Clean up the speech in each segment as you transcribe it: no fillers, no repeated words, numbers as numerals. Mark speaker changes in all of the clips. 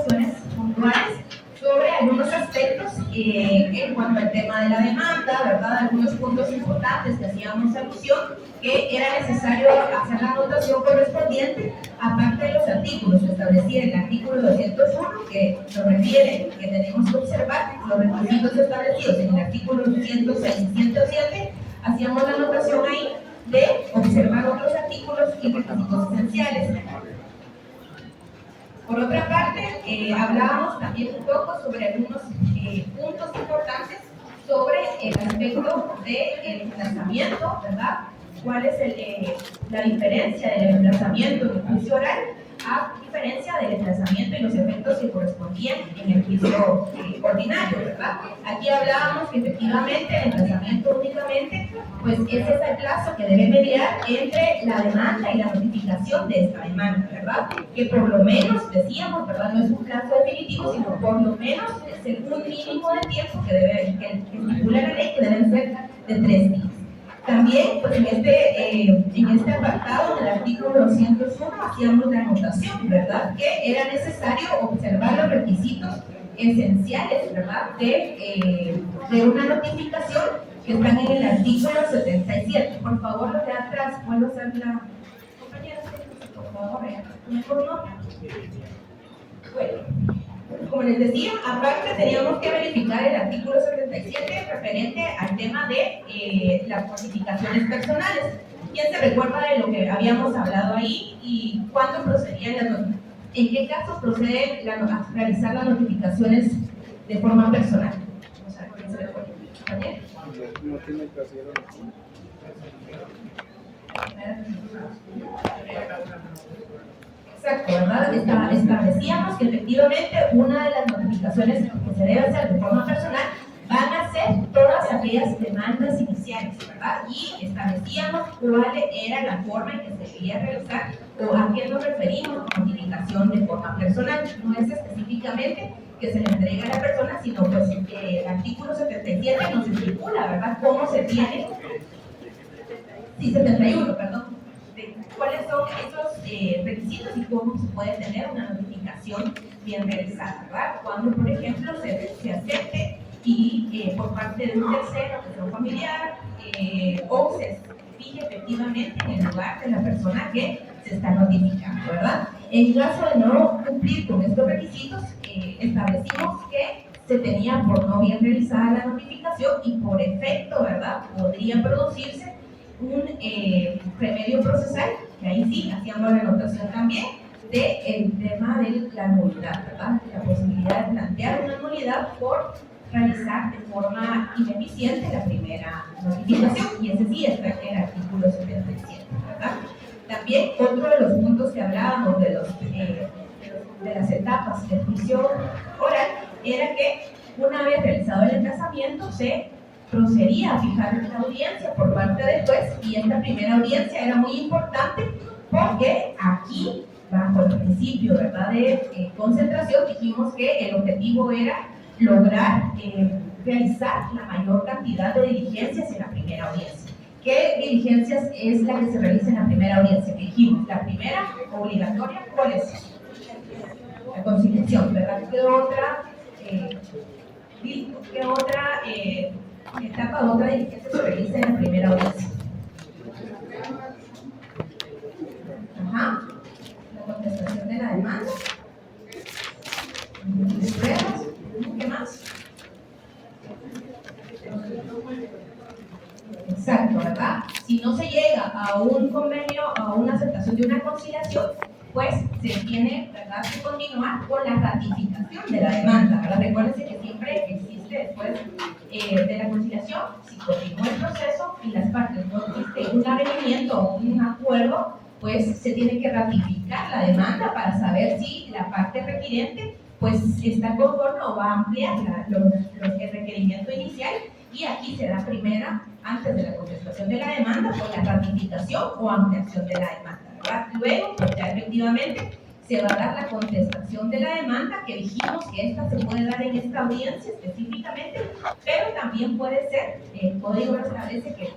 Speaker 1: observaciones puntuales sobre algunos aspectos en cuanto al tema de la demanda, ¿verdad? Algunos puntos importantes que hacíamos alusión, que era necesario hacer la anotación correspondiente, aparte de los artículos que establecía el artículo 201, que nos refiere que tenemos que observar los requisitos establecidos en el artículo 106 y 107, hacíamos la anotación ahí de observar otros artículos y requisitos esenciales. Por otra parte, hablábamos también un poco sobre algunos puntos importantes sobre el aspecto del emplazamiento, ¿verdad? ¿Cuál es la diferencia del emplazamiento en el juicio oral a diferencia del emplazamiento y los efectos que correspondían en el juicio ordinario, ¿verdad? Aquí hablábamos que efectivamente el emplazamiento únicamente, pues ese es el plazo que debe mediar entre la demanda y la notificación de esta demanda, ¿verdad? Que por lo menos, decíamos, ¿verdad? No es un plazo definitivo, sino por lo menos es un mínimo de tiempo que estipula la ley, que deben ser de 3 días. También, pues en este apartado del artículo 201 hacíamos la anotación, ¿verdad? Que era necesario observar los requisitos esenciales, ¿verdad? De una notificación que están en el artículo 77. Por favor, los de atrás, ¿puedo hacer la compañera? Por favor, mejor nota. Bueno. Como les decía, aparte teníamos que verificar el artículo 77 referente al tema de las notificaciones personales. ¿Quién se recuerda de lo que habíamos hablado ahí y cuándo procedían las notificaciones? ¿En qué casos procede a realizar las notificaciones de forma personal? O sea, ¿quién se recuerda? ¿Compañero?
Speaker 2: No tiene que hacer.
Speaker 1: Exacto, ¿verdad? Establecíamos que efectivamente una de las notificaciones que se debe hacer de forma personal van a ser todas aquellas demandas iniciales, ¿verdad? Y establecíamos cuál era la forma en que se debía realizar o a qué nos referimos con notificación de forma personal. No es específicamente que se le entregue a la persona, sino pues el artículo 77 nos estipula, ¿verdad? Cómo se tiene, sí, 71, perdón. ¿Cuáles son esos requisitos y cómo se puede tener una notificación bien realizada, ¿verdad? Cuando, por ejemplo, se acepte y por parte de un tercero, que sea un familiar, o se fije efectivamente en el lugar de la persona que se está notificando, ¿verdad? En caso de no cumplir con estos requisitos, establecimos que se tenía por no bien realizada la notificación y por efecto, ¿verdad? Podría producirse un remedio procesal, que ahí sí hacíamos la anotación también del tema de la nulidad, ¿verdad? La posibilidad de plantear una nulidad por realizar de forma ineficiente la primera notificación, y ese sí está en el artículo 77, ¿verdad? También otro de los puntos que hablábamos de las etapas del juicio oral era que una vez realizado el emplazamiento se procedía a fijar la audiencia por parte del juez, y esta primera audiencia era muy importante porque aquí, bajo el principio, ¿verdad?, de concentración, dijimos que el objetivo era lograr realizar la mayor cantidad de diligencias en la primera audiencia. ¿Qué diligencias es la que se realiza en la primera audiencia? Que dijimos, la primera obligatoria, ¿cuál es? La conciliación, ¿verdad? ¿Qué otra etapa o otra diligencia se realiza en la primera audiencia? Ajá. La contestación de la demanda. Pruebas. ¿Qué más? Exacto, ¿verdad? Si no se llega a un convenio, a una aceptación de una conciliación, pues se tiene, ¿verdad?, que continuar con la ratificación de la demanda, ¿verdad? Recuérdense que siempre existe después de la conciliación, si continúa el proceso y las partes no existe un avenimiento o un acuerdo, pues se tiene que ratificar la demanda para saber si la parte requiriente pues está conforme o va a ampliar el requerimiento inicial, y aquí se da primera, antes de la contestación de la demanda, por la ratificación o ampliación de la demanda, ¿verdad? Luego, pues ya efectivamente se va a dar la contestación de la demanda, que dijimos que esta se puede dar en esta audiencia específicamente, pero también puede ser, el código establece que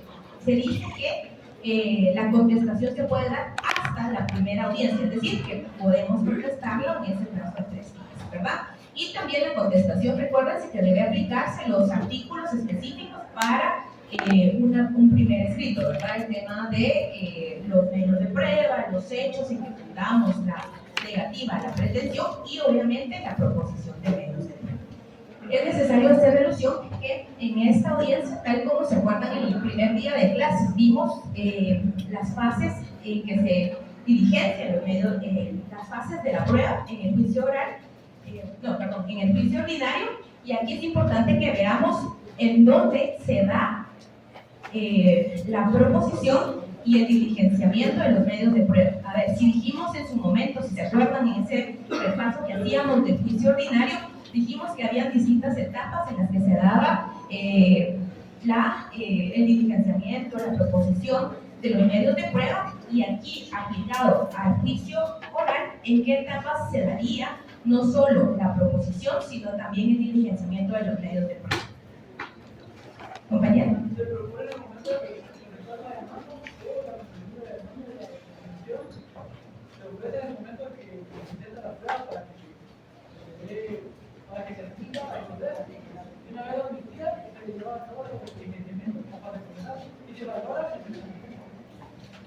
Speaker 1: se dice que la contestación se puede dar hasta la primera audiencia, es decir, que podemos contestarlo en ese plazo de 3 días, ¿verdad? Y también la contestación, recuérdense que debe aplicarse los artículos específicos para un primer escrito, ¿verdad? El tema de los medios de prueba, los hechos en que fundamos la negativa a la pretensión y obviamente la proposición de medios de prueba. Es necesario hacer alusión que en esta audiencia, tal como se acuerdan en el primer día de clases, vimos las fases en que se diligencian los medios, las fases de la prueba en el juicio oral, en el juicio ordinario, y aquí es importante que veamos en dónde se da la proposición y el diligenciamiento de los medios de prueba. A ver, si dijimos en su momento, si se acuerdan en ese repaso que hacíamos del juicio ordinario, dijimos que había distintas etapas en las que se daba el diligenciamiento, la proposición de los medios de prueba, y aquí, aplicado al juicio oral, en qué etapas se daría no solo la proposición, sino también el diligenciamiento de los medios de prueba. Compañero.
Speaker 2: Para que se explica a resolver. Una vez admitida, se lleva a cabo el procedimiento capaz de condenar y se valora.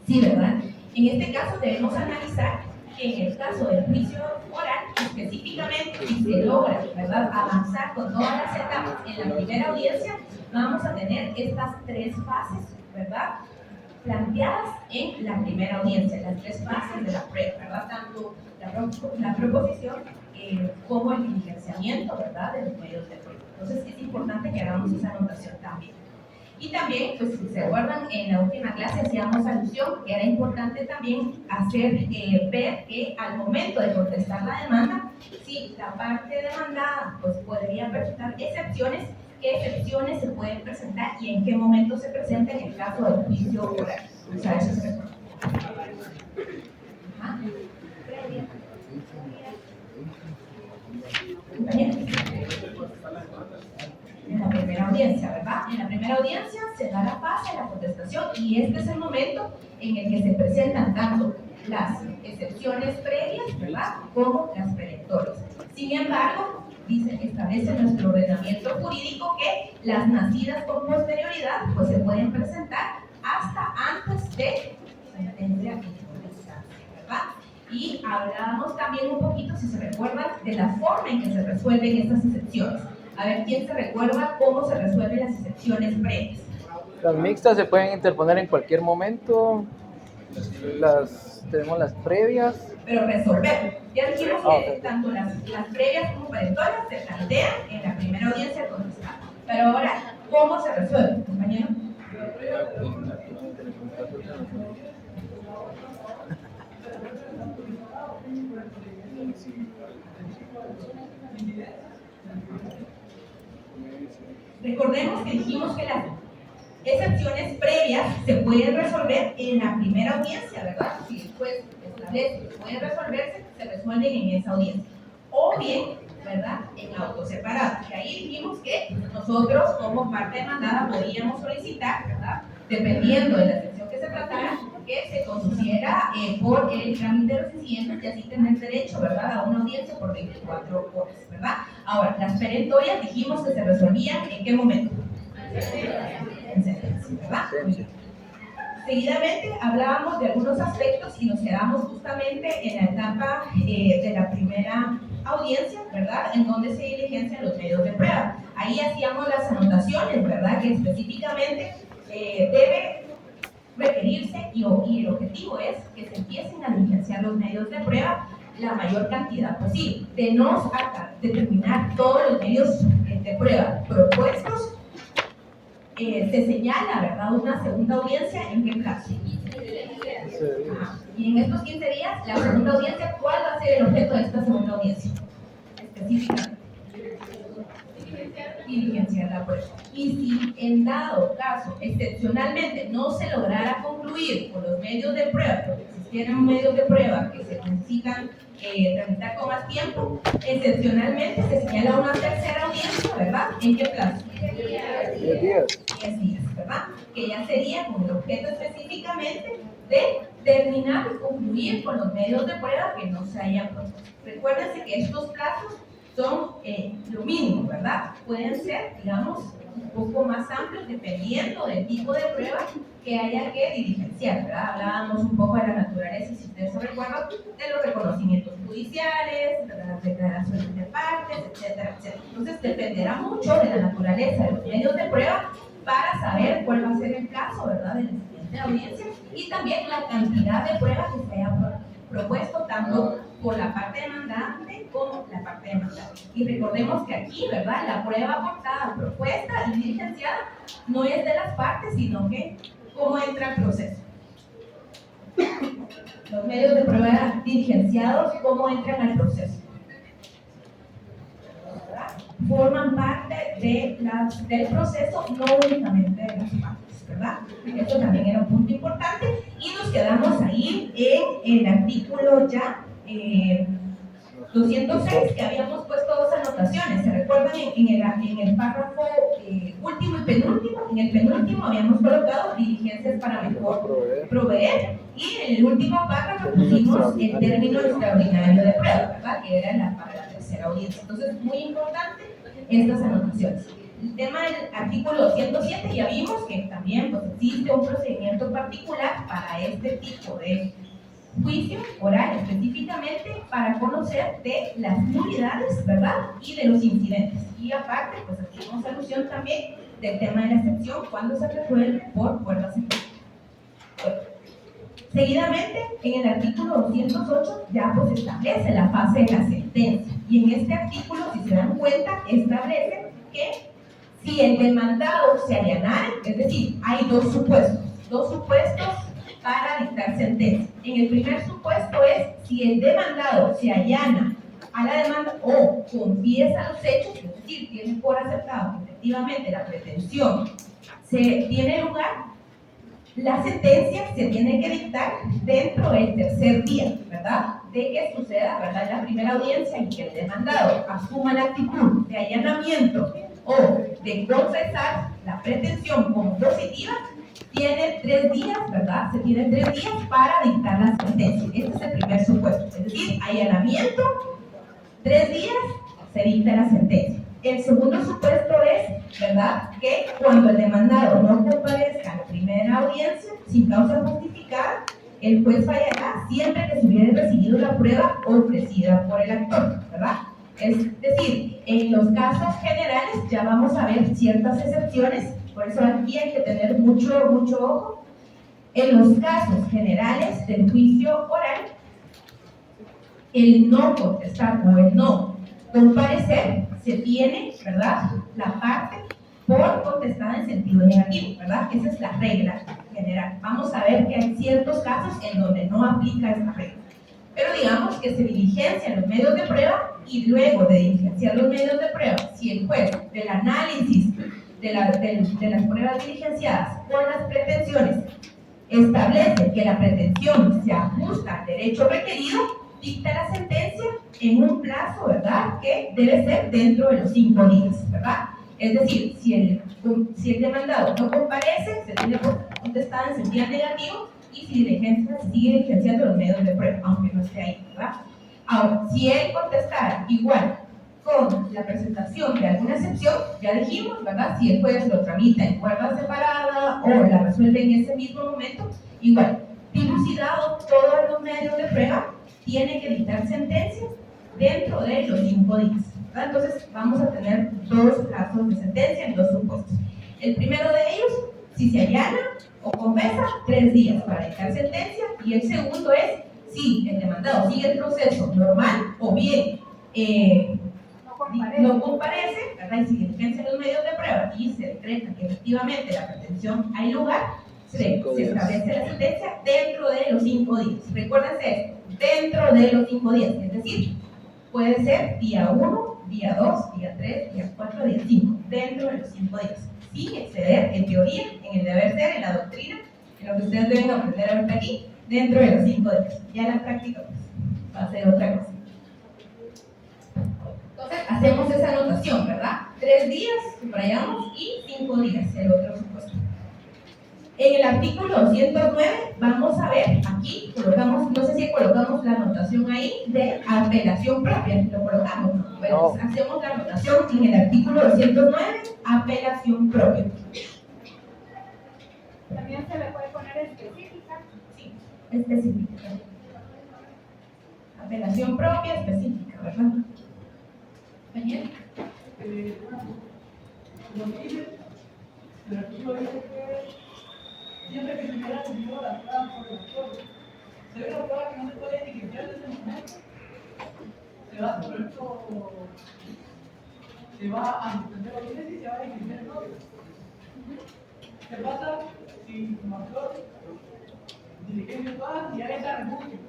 Speaker 1: Sí, ¿verdad? En este caso debemos analizar que en el caso del juicio oral, específicamente, si se logra, ¿verdad?, avanzar con todas las etapas en la primera audiencia, vamos a tener estas tres fases, ¿verdad?, planteadas en la primera audiencia, las tres fases de la prueba, ¿verdad?, tanto la proposición como el diligenciamiento, ¿verdad?, de los medios de prueba. Entonces es importante que hagamos esa anotación también. Y también, pues si se acuerdan, en la última clase hacíamos alusión que era importante también hacer ver que al momento de contestar la demanda, si la parte demandada pues podría presentar excepciones, qué excepciones se pueden presentar y en qué momento se presenta en el caso del juicio oral. O sea, eso se recuerda. En la primera audiencia, ¿verdad? En la primera audiencia se da la fase de la contestación y este es el momento en el que se presentan tanto las excepciones previas, ¿verdad?, como las perentorias. Sin embargo, establece nuestro ordenamiento jurídico que las nacidas con posterioridad pues se pueden presentar hasta antes de sentencia en instancia, ¿verdad? Y hablábamos también un poquito, si se recuerdan, de la forma en que se resuelven estas excepciones. A ver, ¿quién se recuerda cómo se resuelven las excepciones previas?
Speaker 3: Las mixtas se pueden interponer en cualquier momento. Tenemos las previas.
Speaker 1: Pero resolver. Ya dijimos que tanto las previas como perentorias se plantean en la primera audiencia de contestar. Pero ahora, ¿cómo se resuelve, compañero? Recordemos que dijimos que las excepciones previas se pueden resolver en la primera audiencia, ¿verdad? Si después establece que pueden resolverse, se resuelven en esa audiencia. O bien, ¿verdad?, en auto separado. Y ahí dijimos que nosotros, como parte demandada, podíamos solicitar, ¿verdad?, dependiendo de la excepción que se tratara, que se conduciera por el trámite de los incidentes y así tener derecho, ¿verdad?, a una audiencia por 24 horas, ¿verdad? Ahora, las perentorias dijimos que se resolvían ¿en qué momento? En sentencia, ¿verdad? Seguidamente hablábamos de algunos aspectos y nos quedamos justamente en la etapa de la primera audiencia, ¿verdad?, en donde se diligencian los medios de prueba. Ahí hacíamos las anotaciones, ¿verdad?, que específicamente debe requerirse y el objetivo es que se empiecen a diligenciar los medios de prueba la mayor cantidad posible. De no determinar todos los medios de prueba propuestos, se señala, ¿verdad?, una segunda audiencia en qué plazo. Y en estos 15 días, la segunda audiencia, ¿cuál va a ser el objeto de esta segunda audiencia? Específicamente. Diligenciar la prueba. Y si en dado caso, excepcionalmente, no se lograra concluir con los medios de prueba, porque existieran medios de prueba que se necesitan tramitar con más tiempo, excepcionalmente se señala una tercera audiencia, ¿verdad? ¿En qué plazo?
Speaker 3: 10 días.
Speaker 1: 10 días, ¿verdad? Que ya sería con el objeto específicamente de terminar y concluir con los medios de prueba que no se hayan propuesto. Recuérdense que estos plazos son lo mínimo, ¿verdad? Pueden ser, digamos, un poco más amplios dependiendo del tipo de prueba que haya que diligenciar, ¿verdad? Hablábamos un poco de la naturaleza, si ustedes se recuerdan, de los reconocimientos judiciales, de las declaraciones de partes, etcétera, etcétera. Entonces, dependerá mucho de la naturaleza de los medios de prueba para saber cuál va a ser el caso, ¿verdad?, de la siguiente audiencia, y también la cantidad de pruebas que se haya propuesto tanto por la parte demandante como la parte demandante. Y recordemos que aquí, ¿verdad?, la prueba aportada, propuesta y diligenciada no es de las partes, sino que cómo entra el proceso. Los medios de prueba diligenciados, ¿cómo entran al proceso? ¿Verdad? Forman parte del proceso, no únicamente de las partes, ¿verdad? Esto también era un punto importante y nos quedamos ahí en el artículo ya 206, que habíamos puesto dos anotaciones. ¿Se recuerdan? En el párrafo último y penúltimo, en el penúltimo habíamos colocado diligencias para mejor proveer, y en el último párrafo pusimos el término extraordinario de prueba, ¿verdad?, que era para la tercera audiencia. Entonces, muy importante estas anotaciones. El tema del artículo 107, ya vimos que también pues, existe un procedimiento particular para este tipo de juicio oral, específicamente para conocer de las nulidades, ¿verdad?, y de los incidentes. Y aparte, pues hacemos alusión también del tema de la excepción cuando se resuelve por puertas cerradas. Bueno, seguidamente, en el artículo 208 ya pues establece la fase de la sentencia. Y en este artículo, si se dan cuenta, establece que si el demandado se allanara, es decir, hay dos supuestos para dictar sentencia. En el primer supuesto es si el demandado se allana a la demanda o confiesa los hechos, es decir, tiene por aceptado que efectivamente la pretensión tiene lugar, la sentencia se tiene que dictar dentro del tercer día, ¿verdad?, de que suceda, ¿verdad?, la primera audiencia y que el demandado asuma la actitud de allanamiento o de confesar la pretensión como positiva. Tiene 3 días, ¿verdad? Se tienen 3 días para dictar la sentencia. Este es el primer supuesto. Es decir, allanamiento, 3 días, se dicta la sentencia. El segundo supuesto es, ¿verdad?, que cuando el demandado no comparezca a la primera audiencia sin causa justificada, el juez fallará siempre que se hubiera recibido la prueba ofrecida por el actor, ¿verdad? Es decir, en los casos generales ya vamos a ver ciertas excepciones. Por eso aquí hay que tener mucho ojo. En los casos generales del juicio oral, el no contestar o el no comparecer se tiene, ¿verdad?, la parte por contestada en sentido negativo, ¿verdad? Esa es la regla general. Vamos a ver que hay ciertos casos en donde no aplica esta regla. Pero digamos que se diligencian los medios de prueba y luego de diligenciar los medios de prueba, si el juez del análisis de las pruebas diligenciadas con las pretensiones establece que la pretensión se ajusta al derecho requerido, dicta la sentencia en un plazo, ¿verdad?, que debe ser dentro de los 5 días, ¿verdad? Es decir, si el demandado no comparece, se tiene por contestada en sentido negativo, y si diligencia se sigue diligenciando los medios de prueba, aunque no esté ahí, ¿verdad? Ahora, si él contestara igual con la presentación de alguna excepción, ya dijimos, ¿verdad?, si el juez lo tramita en cuerda separada o la resuelve en ese mismo momento, igual, dilucidado todos los medios de prueba, tiene que dictar sentencia dentro de los 5 días, ¿verdad? Entonces, vamos a tener 2 casos de sentencia en 2 supuestos. El primero de ellos, si se allana o confesa, 3 días para dictar sentencia, y el segundo es si el demandado sigue el proceso normal o bien no comparece, ¿verdad?, y si diligencia los medios de prueba y se decreta que efectivamente la pretensión hay lugar, se establece la sentencia dentro de los 5 días. Recuérdense esto, dentro de los 5 días, es decir, puede ser día 1, día 2, día 3, día 4, día 5, dentro de los 5 días, sin exceder en teoría, en el deber ser, en la doctrina, en lo que ustedes deben aprender ahorita aquí, dentro de los 5 días. Ya en la práctica pues, va a ser otra cosa. Entonces, hacemos esa anotación, ¿verdad? 3 días, subrayamos, y 5 días, el otro supuesto. En el artículo 209 vamos a ver, aquí colocamos, no sé si colocamos la anotación ahí de apelación propia, lo colocamos, ¿no? Bueno, hacemos la anotación en el artículo 209, apelación propia.
Speaker 4: También se le puede poner específica.
Speaker 1: Sí, específica. Apelación propia específica, ¿verdad? ¿Compañero?
Speaker 2: Lo que dice, el artículo dice que siempre que se quiera tenido la prueba por el autor, se ve una prueba que no se puede etiquetar desde el momento, se va, por ejemplo, se va a entender la audiencia y se va a etiquetar el autor. ¿Qué pasa si como actor diligencia todas y hay esa refugio?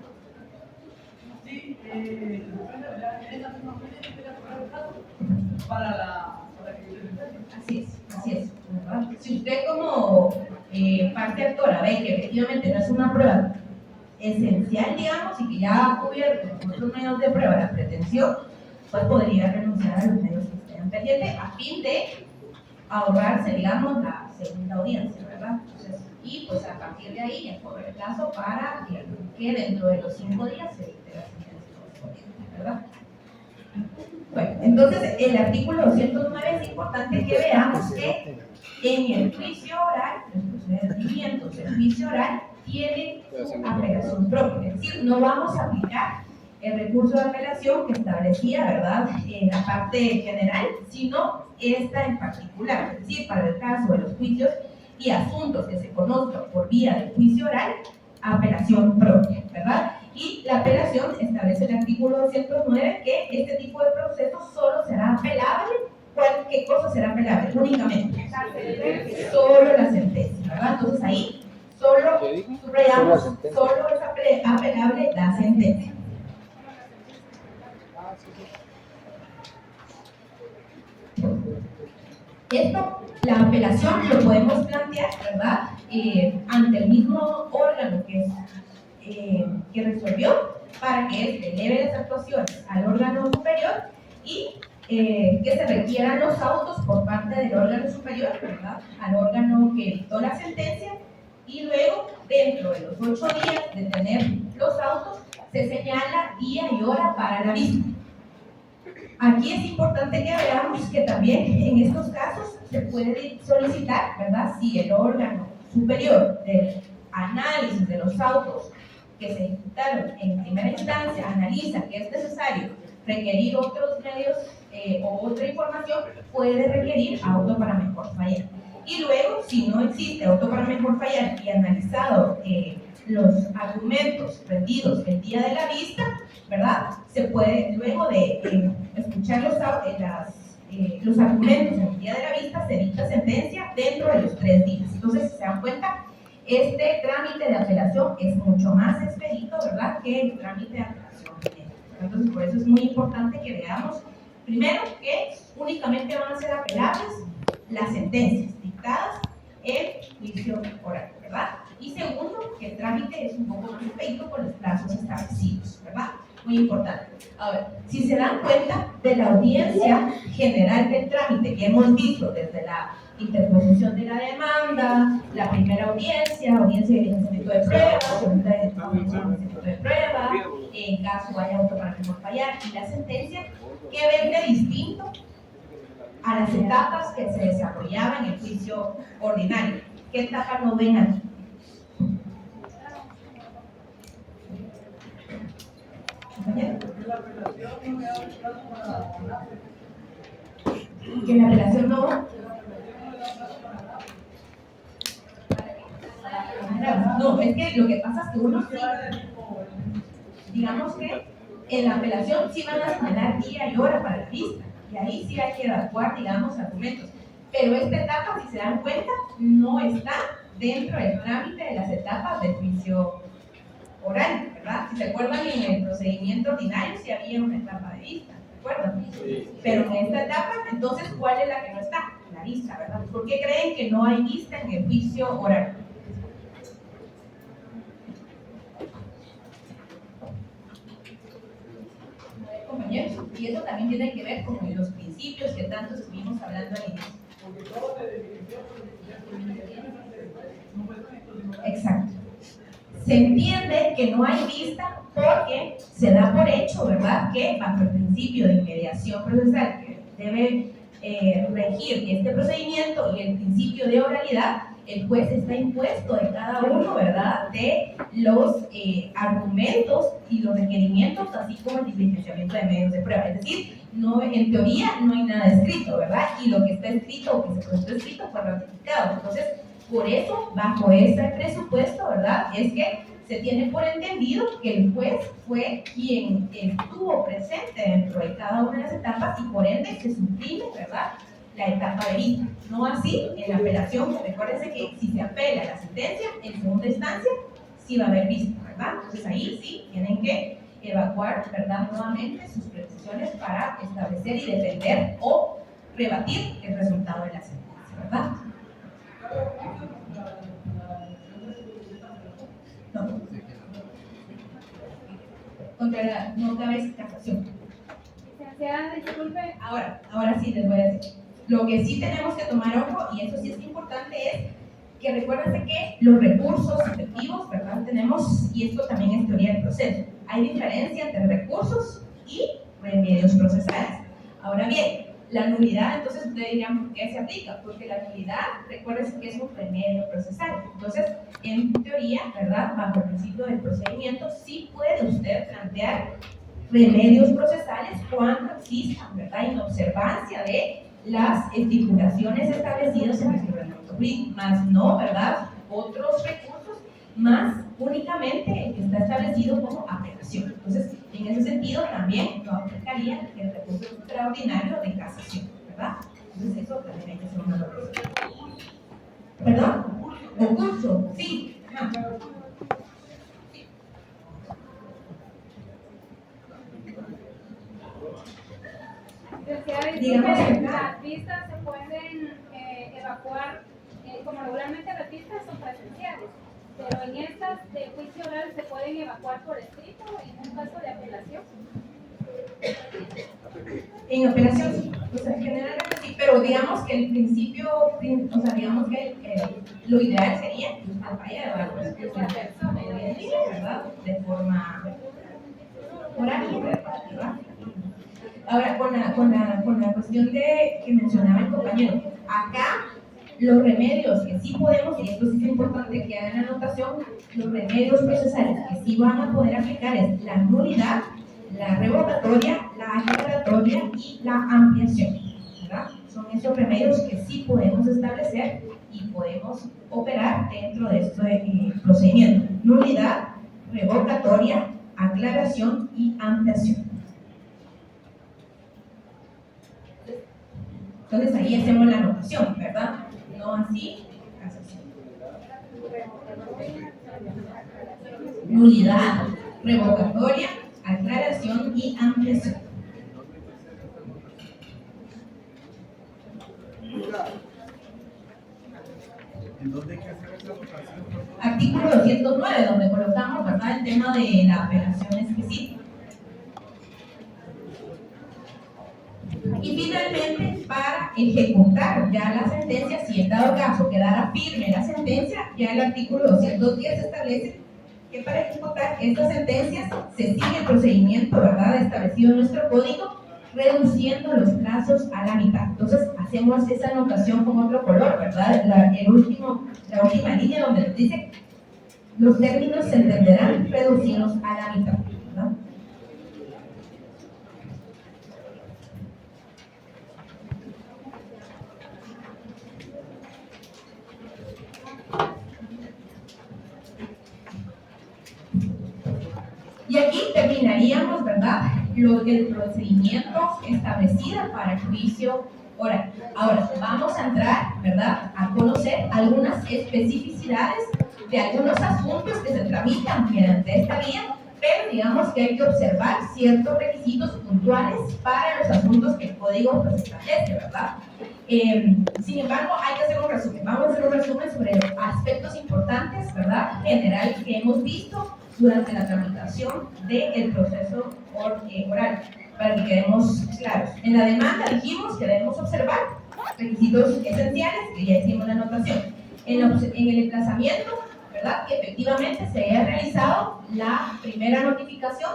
Speaker 2: Sí, se depende de la en esa misma fecha que se correr el caso para que se sentencie.
Speaker 1: Así es, ¿verdad? Si usted como parte actora ve que efectivamente no es una prueba esencial, digamos, y que ya ha cubierto con otros medios de prueba la pretensión, pues podría renunciar a los medios que estén pendientes a fin de ahorrarse, digamos, la segunda audiencia, ¿verdad? Entonces, y pues a partir de ahí ya corre el plazo para que dentro de los 5 días se dicte la sentencia correspondiente, ¿verdad? Bueno, entonces el artículo 209 es importante que veamos que en el juicio oral, los procedimientos del juicio oral tienen su apelación propia, es decir, no vamos a aplicar el recurso de apelación que establecía, ¿verdad?, en la parte general, sino esta en particular, es decir, para el caso de los juicios y asuntos que se conozcan por vía del juicio oral, apelación propia, ¿verdad? Y la apelación establece el artículo 209 que este tipo de proceso solo será apelable. ¿Qué cosa será apelable? Únicamente. Solo la sentencia, ¿verdad? Entonces ahí solo subrayamos, solo es apelable la sentencia. Esto, la apelación lo podemos plantear, ¿verdad? Ante el mismo órgano que resolvió para que éste eleve las actuaciones al órgano superior y que se requieran los autos por parte del órgano superior, ¿verdad?, al órgano que dictó la sentencia, y luego, dentro de los 8 días de tener los autos, se señala día y hora para la vista. Aquí es importante que veamos que también en estos casos se puede solicitar, ¿verdad?, si el órgano superior del análisis de los autos que se ejecutaron en primera instancia analiza que es necesario requerir otros medios o otra información, puede requerir auto para mejor fallar. Y luego, si no existe auto para mejor fallar y analizado los argumentos rendidos el día de la vista, ¿verdad?, se puede, luego de escuchar los argumentos en el día de la vista, se dicta sentencia dentro de los 3 días. Entonces, si se dan cuenta, este trámite de apelación es mucho más expedito, ¿verdad?, que el trámite de apelación. Entonces, por eso es muy importante que veamos, primero, que únicamente van a ser apelables las sentencias dictadas en juicio oral, ¿verdad? Y segundo, que el trámite es un poco más expedito con los plazos establecidos, ¿verdad? Muy importante. A ver, si se dan cuenta de la audiencia general del trámite que hemos visto desde la interposición de la demanda, la primera audiencia de diligenciamiento de prueba, segunda diligenciamiento de prueba, en caso haya auto para mejor fallar, y la sentencia, ¿qué ven de distinto a las etapas que se desarrollaban en el juicio ordinario? ¿Qué etapa no ven aquí? Que la apelación no, es que lo que pasa es que uno sí, digamos que en la apelación sí van a señalar día y hora para la vista, y ahí sí hay que evacuar, digamos, argumentos, pero esta etapa, si se dan cuenta, no está dentro del trámite de las etapas del juicio oral, ¿verdad? Si se acuerdan, en el procedimiento ordinario sí había una etapa de vista, ¿se acuerdan? Pero en esta etapa, entonces, ¿cuál es la que no está? La vista, ¿verdad? ¿Por qué creen que no hay vista en el juicio oral? Compañeros, y eso también tiene que ver con los principios que tanto estuvimos hablando al inicio.
Speaker 2: Porque todo se dirigió por el no puede
Speaker 1: se entiende que no hay vista porque se da por hecho, ¿verdad?, que bajo el principio de inmediación procesal que debe regir este procedimiento y el principio de oralidad, el juez está impuesto de cada uno, ¿verdad?, de los argumentos y los requerimientos, así como el diligenciamiento de medios de prueba. Es decir, no, en teoría no hay nada escrito, ¿verdad? Y lo que está escrito o que se presentó escrito fue ratificado. Entonces, por eso, bajo ese presupuesto, ¿verdad?, es que se tiene por entendido que el juez fue quien estuvo presente dentro de cada una de las etapas y por ende se suprime, ¿verdad?, la etapa de vista. No así en la apelación. Recuérdense que si se apela a la sentencia, en segunda instancia, sí va a haber vista, ¿verdad? Entonces ahí sí tienen que evacuar, ¿verdad?, nuevamente sus precisiones para establecer y defender o rebatir el resultado de la sentencia, ¿verdad? No. Contra la no cabe casación.
Speaker 4: Licenciada, disculpe.
Speaker 1: Ahora sí les voy a decir. Lo que sí tenemos que tomar ojo, y eso sí es importante, es que recuérdense que los recursos efectivos, ¿verdad?, tenemos, y esto también es teoría del proceso, hay diferencia entre recursos y remedios procesales. Ahora bien, la nulidad, entonces ustedes dirían, ¿por qué se aplica? Porque la nulidad, recuérdense que es un remedio procesal. Entonces, en teoría, ¿verdad?, bajo el principio del procedimiento, sí puede usted plantear remedios procesales cuando existan, ¿verdad?, inobservancia de las estipulaciones establecidas en el reglamento jurídico, más no, ¿verdad?, otros recursos, más únicamente el que está establecido como apelación. Entonces, en ese sentido también no aplicaría el recurso extraordinario de casación, ¿verdad? Entonces, eso también hay que hacer una valoración. ¿Perdón? Concurso, sí. Ajá.
Speaker 4: Digamos que las vistas se pueden evacuar, como regularmente las vistas son presenciales, pero en estas de juicio oral se pueden evacuar por escrito en un caso de apelación.
Speaker 1: En apelación sí, o sea, generalmente sí, pero digamos que el principio, o sea, digamos que lo ideal sería que usted vaya a evaluar la persona en línea, ¿verdad?, de forma oral y verbal, ¿verdad? Ahora, con la cuestión que mencionaba el compañero, acá los remedios que sí podemos, y esto sí es importante que hagan la anotación, los remedios procesales que sí van a poder aplicar es la nulidad, la revocatoria, la aclaratoria y la ampliación, ¿verdad? Son esos remedios que sí podemos establecer y podemos operar dentro de este procedimiento. Nulidad, revocatoria, aclaración y ampliación. Entonces ahí hacemos la anotación, ¿verdad? No así, casación. Nulidad, revocatoria, aclaración y ampliación.
Speaker 5: ¿En dónde hay que hacer esa votación?
Speaker 1: Artículo 209, donde colocamos, ¿verdad?, el tema de la apelación específica. Y finalmente, para ejecutar ya la sentencia, si en dado caso quedara firme la sentencia, ya el artículo 210 establece que para ejecutar estas sentencias se sigue el procedimiento, ¿verdad?, establecido en nuestro código, reduciendo los plazos a la mitad. Entonces, hacemos esa anotación con otro color, ¿verdad? La última línea donde nos dice los términos se entenderán reducidos a la mitad, ¿verdad? Y aquí terminaríamos, ¿verdad?, el procedimiento establecido para el juicio oral. Ahora, vamos a entrar, ¿verdad?, a conocer algunas especificidades de algunos asuntos que se tramitan mediante esta vía, pero digamos que hay que observar ciertos requisitos puntuales para los asuntos que el código pues establece, ¿verdad? Sin embargo, hay que hacer un resumen. Vamos a hacer un resumen sobre aspectos importantes, ¿verdad?, general que hemos visto durante la tramitación del proceso oral, para que quedemos claros. En la demanda dijimos que debemos observar requisitos esenciales, que ya hicimos la anotación. En el emplazamiento, ¿verdad? Que efectivamente se haya realizado la primera notificación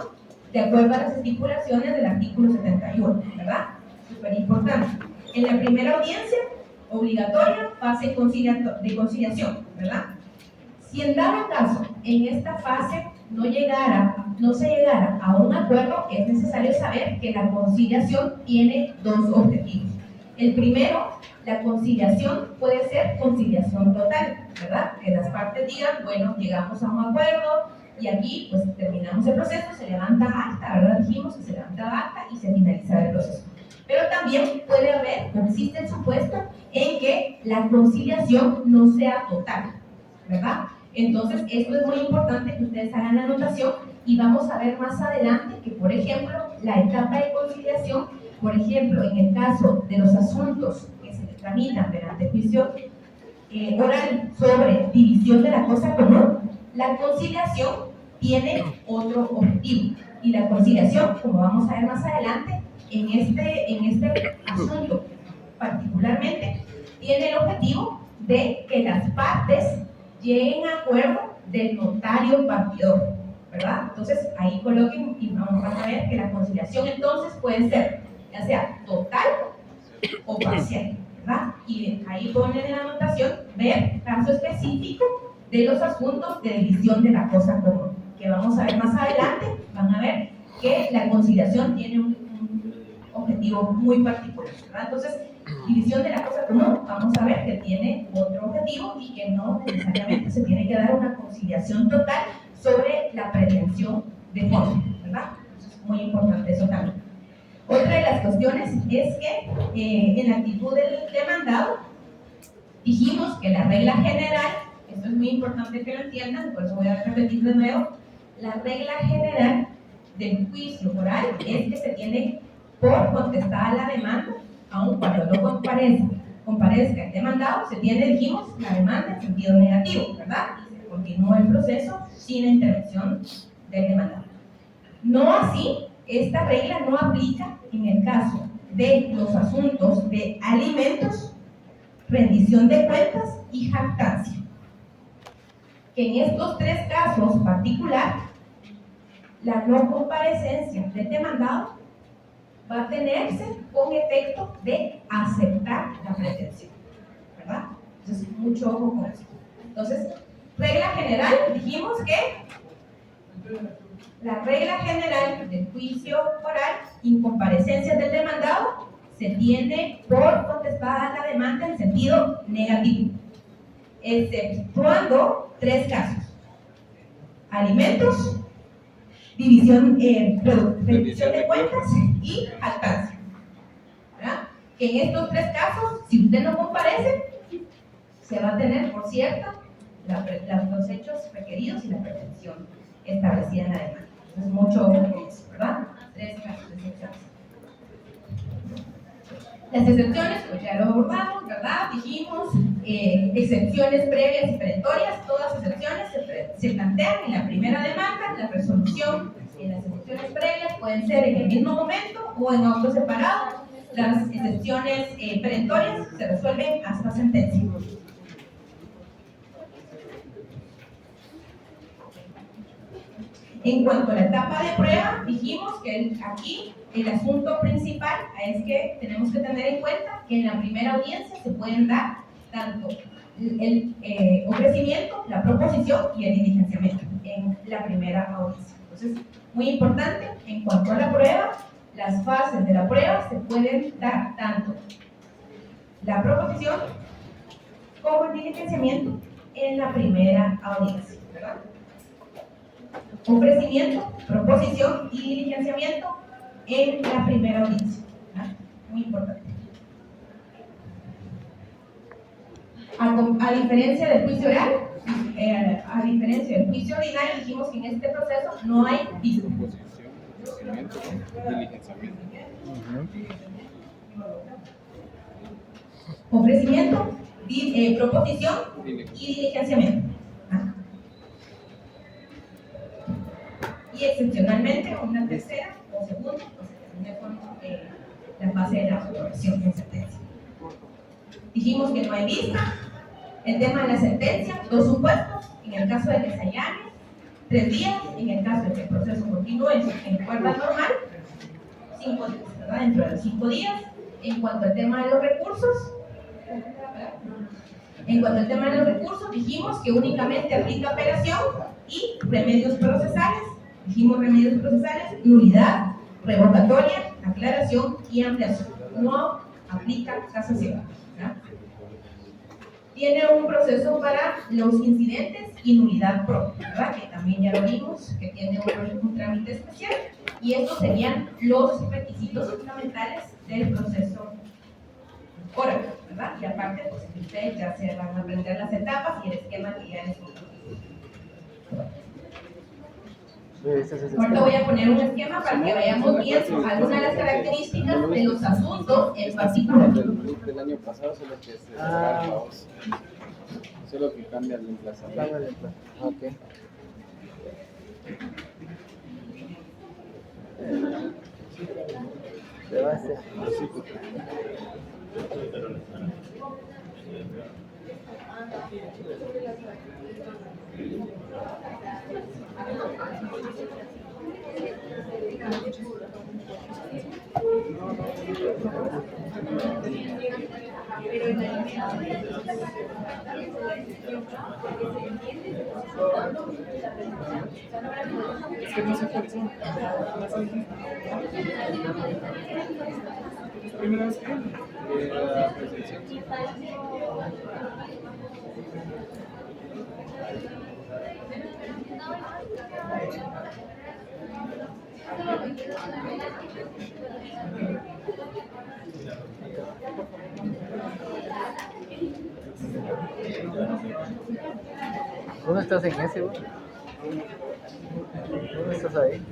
Speaker 1: de acuerdo a las estipulaciones del artículo 71, ¿verdad? Súper importante. En la primera audiencia, obligatoria, fase de conciliación, ¿verdad? Si en dado caso, en esta fase no se llegara a un acuerdo, es necesario saber que la conciliación tiene dos objetivos. El primero, la conciliación puede ser conciliación total, ¿verdad? Que las partes digan, bueno, llegamos a un acuerdo y aquí pues terminamos el proceso, se levanta acta, ¿verdad? Dijimos que se levanta acta y se finaliza el proceso. Pero también puede haber, o existe el supuesto, en que la conciliación no sea total, ¿verdad? Entonces, esto es muy importante que ustedes hagan la anotación y vamos a ver más adelante que, por ejemplo, la etapa de conciliación, por ejemplo, en el caso de los asuntos que se tramitan durante juicio oral sobre división de la cosa común, la conciliación tiene otro objetivo. Y la conciliación, como vamos a ver más adelante, en este asunto particularmente, tiene el objetivo de que las partes lleguen a acuerdo del notario partidor, ¿verdad? Entonces, ahí coloquen y vamos a ver que la conciliación entonces puede ser ya sea total o parcial, ¿verdad? Y ahí ponen en la anotación ver caso específico de los asuntos de división de la cosa común, que vamos a ver más adelante. Van a ver que la conciliación tiene un objetivo muy particular, ¿verdad? Entonces, división de la cosa común, vamos a ver que tiene otro objetivo y que no necesariamente se tiene que dar una conciliación total sobre la pretensión de fondo, ¿verdad? Entonces, es muy importante eso también. Otra de las cuestiones es que en la actitud del demandado dijimos que la regla general, esto es muy importante que lo entiendan, por eso voy a repetir de nuevo, la regla general del juicio oral es que se tiene por contestada la demanda, aun cuando no comparezca el demandado, se tiene, dijimos, la demanda en sentido negativo, ¿verdad? Y se continúa el proceso sin la intervención del demandado. No así, esta regla no aplica en el caso de los asuntos de alimentos, rendición de cuentas y jactancia. Que en estos tres casos particular, la no comparecencia del demandado va a tenerse con efecto de aceptar la pretensión, ¿verdad? Entonces, mucho ojo con eso. Entonces, regla general, dijimos que la regla general del juicio oral, incomparecencia del demandado, se tiene por contestada la demanda en sentido negativo, exceptuando tres casos: alimentos, reducción de cuentas y jactancia, ¿verdad? Que en estos tres casos, si usted no comparece, se va a tener por cierta los hechos requeridos y la pretensión establecida en la demanda. Entonces, mucho ojo con eso, ¿verdad? Tres casos de excepciones. Las excepciones, pues ya lo abordamos, ¿verdad? Dijimos, excepciones previas y perentorias. Todas las excepciones se plantean en la primera demanda, la resolución. Las excepciones previas pueden ser en el mismo momento o en auto separado. Las excepciones perentorias se resuelven hasta sentencia. En cuanto a la etapa de prueba, dijimos que aquí el asunto principal es que tenemos que tener en cuenta que en la primera audiencia se pueden dar tanto el ofrecimiento, la proposición y el diligenciamiento en la primera audiencia. Entonces, muy importante, en cuanto a la prueba, las fases de la prueba se pueden dar tanto la proposición como el diligenciamiento en la primera audiencia, ¿verdad? Ofrecimiento, proposición y diligenciamiento en la primera audiencia, ¿verdad? Muy importante. A diferencia del juicio oral, a diferencia del juicio ordinario, dijimos que en este proceso no hay vista. Ofrecimiento, proposición y diligenciamiento. Y excepcionalmente, una tercera o segunda, pues se termina con la fase de la aprobación en sentencia. Dijimos que no hay vista. El tema de la sentencia, dos supuestos: en el caso de que se allane, 3 días, en el caso de que el proceso continúe en cuerda normal, 5 días, ¿verdad? Dentro de los 5 días. En cuanto al tema de los recursos, dijimos que únicamente aplica apelación y remedios procesales. Dijimos remedios procesales, nulidad, revocatoria, aclaración y ampliación. No aplica casación, ¿verdad? Tiene un proceso para los incidentes y nulidad propia, ¿verdad? Que también ya lo vimos, que tiene un trámite especial. Y estos serían los requisitos fundamentales del proceso oral, ¿verdad? Y aparte, pues ustedes ya se van a aprender las etapas y el esquema que ya les contamos. Ahorita voy a poner un esquema para que vayamos viendo algunas de las características de los asuntos en particular.
Speaker 6: Del año pasado, solo que se solo que cambia el emplazamiento.
Speaker 3: Ok. Sebastián.
Speaker 6: Es que no sé cuáles son. ¿Es primera vez que la presencial?
Speaker 3: ¿Dónde estás en ese, güey? ¿Dónde estás ahí?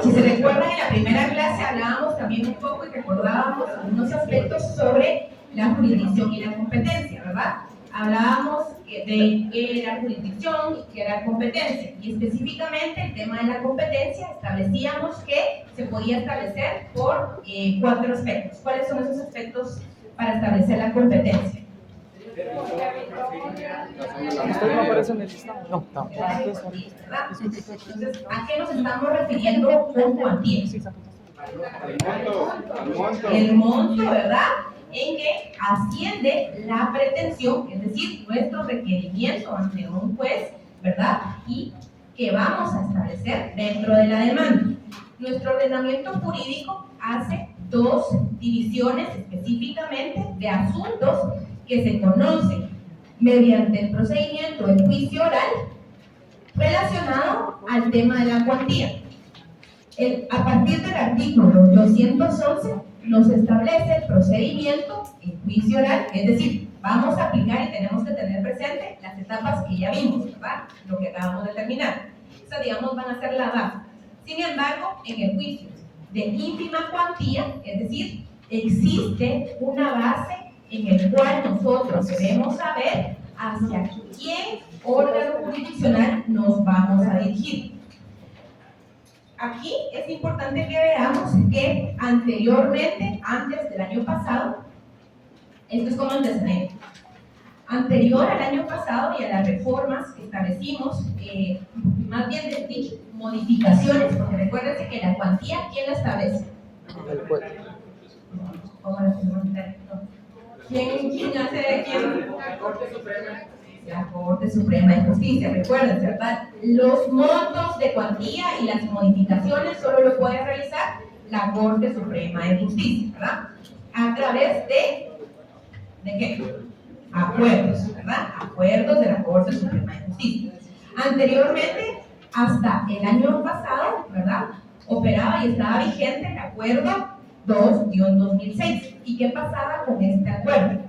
Speaker 1: Si se recuerdan, en la primera clase hablábamos también un poco y recordábamos algunos aspectos sobre la jurisdicción y la competencia, ¿verdad? Hablábamos de qué era jurisdicción y qué era competencia. Y específicamente el tema de la competencia establecíamos que se podía establecer por 4 aspectos. ¿Cuáles son esos aspectos para establecer la competencia?
Speaker 3: ¿Usted no aparece en el listado? No, tampoco.
Speaker 1: ¿Verdad? Entonces, ¿a qué nos estamos refiriendo con cuantía? El monto, ¿verdad? En que asciende la pretensión, es decir, nuestro requerimiento ante un juez, ¿verdad? Y que vamos a establecer dentro de la demanda. Nuestro ordenamiento jurídico hace 2 divisiones específicamente de asuntos que se conocen mediante el procedimiento de juicio oral relacionado al tema de la cuantía. A partir del artículo 211 nos establece el procedimiento en juicio oral, es decir, vamos a aplicar y tenemos que tener presente las etapas que ya vimos, ¿verdad? Lo que acabamos de terminar. Esas, digamos, van a ser la base. Sin embargo, en el juicio de ínfima cuantía, es decir, existe una base en el cual nosotros debemos saber hacia qué órgano jurisdiccional nos vamos a dirigir. Aquí es importante que veamos que anteriormente, antes del año pasado, esto es como antecedente, anterior al año pasado y a las reformas que establecimos, más bien dicho, modificaciones, porque recuérdense que la cuantía, ¿quién la establece?
Speaker 3: El juez.
Speaker 1: ¿Cómo la hacemos? ¿Quién hace quién?
Speaker 2: La Corte Suprema.
Speaker 1: La Corte Suprema de Justicia, recuerden, ¿verdad? Los montos de cuantía y las modificaciones solo lo puede realizar la Corte Suprema de Justicia, ¿verdad? A través ¿de qué? Acuerdos, ¿verdad? Acuerdos de la Corte Suprema de Justicia. Anteriormente, hasta el año pasado, ¿verdad? Operaba y estaba vigente el Acuerdo 2-2006. ¿Y qué pasaba con este acuerdo?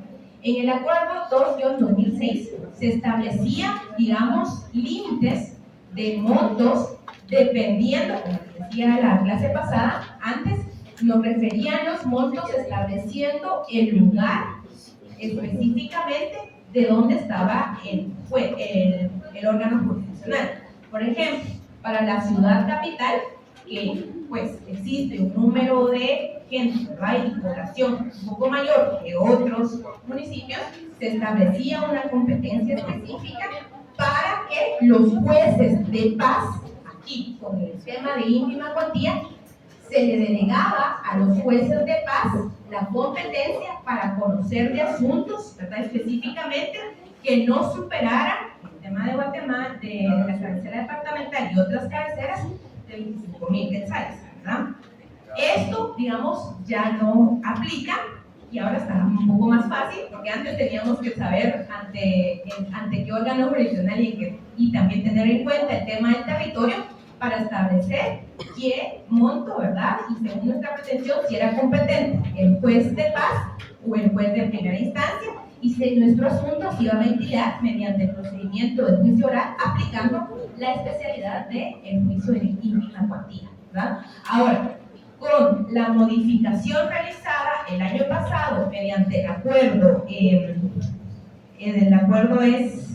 Speaker 1: En el Acuerdo 2-2006 se establecía, digamos, límites de montos dependiendo, como les decía la clase pasada, antes nos referían los montos estableciendo el lugar específicamente de dónde estaba el órgano jurisdiccional. Por ejemplo, para la ciudad capital que pues existe un número de gente, ¿verdad? Y población un poco mayor que otros municipios, se establecía una competencia específica para que los jueces de paz, aquí con el esquema de ínfima cuantía, se le delegaba a los jueces de paz la competencia para conocer de asuntos, ¿verdad? Específicamente que no superaran el tema de Guatemala, de la cabecera departamental y otras cabeceras de 25,000 quetzales, ¿verdad? Esto, digamos, ya no aplica y ahora está un poco más fácil, porque antes teníamos que saber ante qué órgano jurisdiccional y también tener en cuenta el tema del territorio para establecer qué monto, ¿verdad? Y según nuestra pretensión, si era competente el juez de paz o el juez de primera instancia, y si nuestro asunto se iba a ventilar mediante el procedimiento de juicio oral, aplicando la especialidad del juicio de ínfima cuantía, ¿verdad? Ahora, con la modificación realizada el año pasado mediante el acuerdo, el acuerdo es